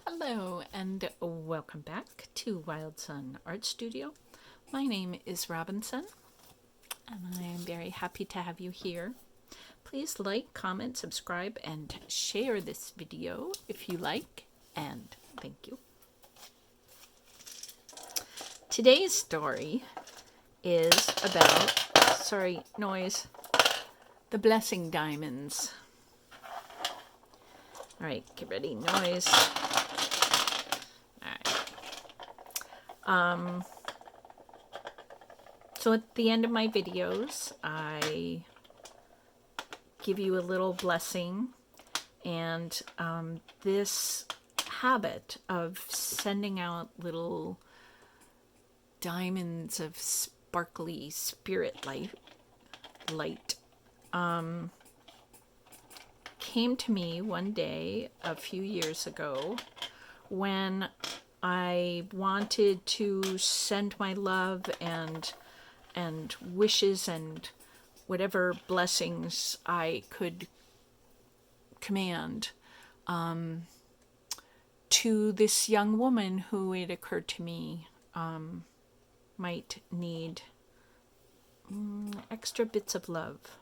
Hello and welcome back to Wildsunne Art Studio. My name is Robinsunne and I am very happy to have you here. Please like, comment, subscribe, and share this video if you like, and thank you. Today's story is about, sorry, noise, the blessing diamonds. All right, get ready, noise. So at the end of my videos, I give you a little blessing, and this habit of sending out little diamonds of sparkly spirit light came to me one day a few years ago when I wanted to send my love and wishes and whatever blessings I could command to this young woman who, it occurred to me, might need extra bits of love.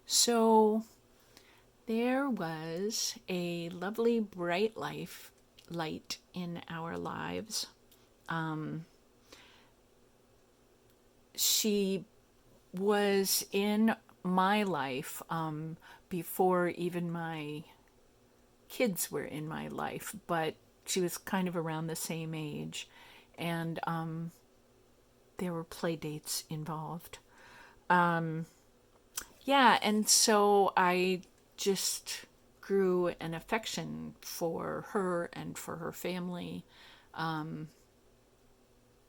So there was a lovely bright light in our lives. She was in my life before even my kids were in my life, but she was kind of around the same age, and there were play dates involved. Yeah, and so I just grew an affection for her and for her family.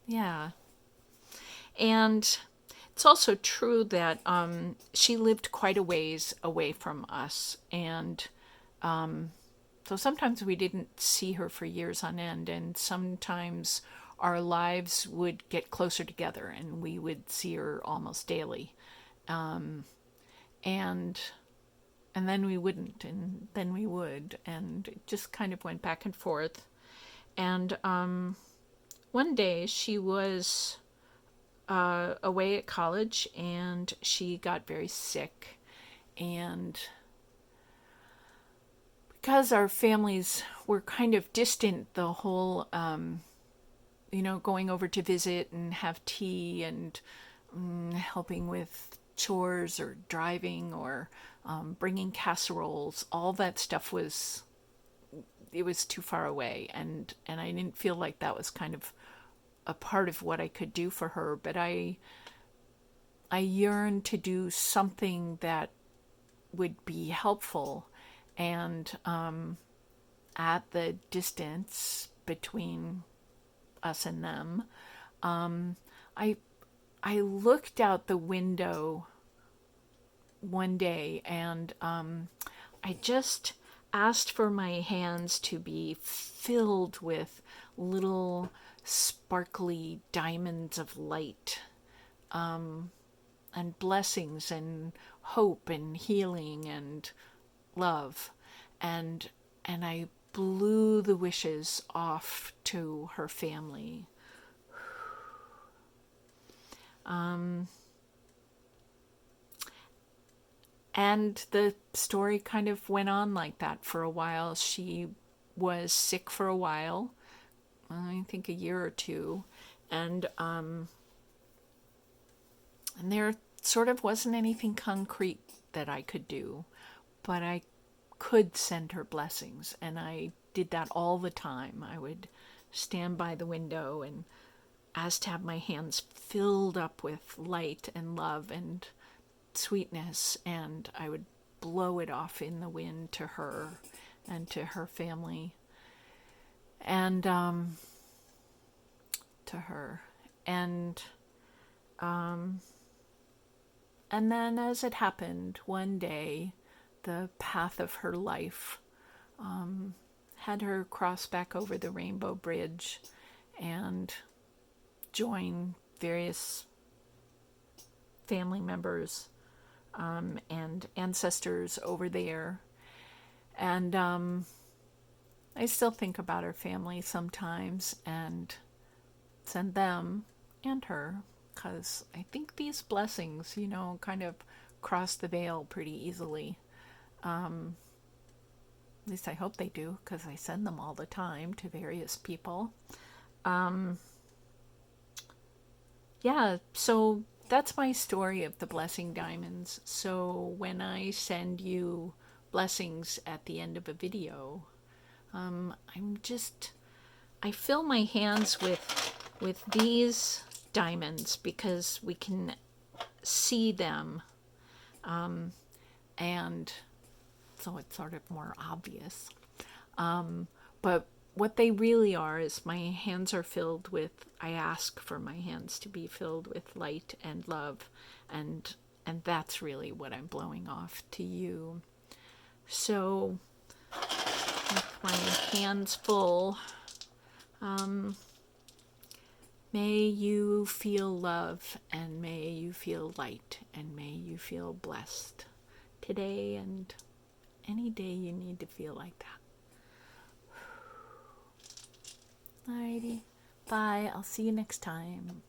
Yeah. And it's also true that she lived quite a ways away from us. And so sometimes we didn't see her for years on end. And sometimes our lives would get closer together and we would see her almost daily. And then we wouldn't, and then we would, and it just kind of went back and forth. And one day she was away at college, and she got very sick. And because our families were kind of distant, the whole, going over to visit and have tea and helping with chores or driving or bringing casseroles, all that stuff was too far away, and I didn't feel like that was kind of a part of what I could do for her. But I yearned to do something that would be helpful, and at the distance between us and them, I looked out the window one day, and I just asked for my hands to be filled with little sparkly diamonds of light, and blessings and hope and healing and love, and I blew the wishes off to her family. And the story kind of went on like that for a while. She was sick for a while, I think a year or two, and there sort of wasn't anything concrete that I could do, but I could send her blessings, and I did that all the time. I would stand by the window and ask to have my hands filled up with light and love and sweetness, and I would blow it off in the wind to her and to her family, and to her, and then, as it happened, one day the path of her life had her cross back over the Rainbow Bridge and join various family members and ancestors over there. And I still think about her family sometimes and send them and her, because I think these blessings, kind of cross the veil pretty easily. At least I hope they do, because I send them all the time to various people. Yeah, so that's my story of the blessing diamonds. So when I send you blessings at the end of a video, I fill my hands with these diamonds because we can see them, and so it's sort of more obvious. But what they really are is my hands are filled with, I ask for my hands to be filled with light and love, and that's really what I'm blowing off to you. So with my hands full, may you feel love, and may you feel light, and may you feel blessed today and any day you need to feel like that. Alrighty, bye. I'll see you next time.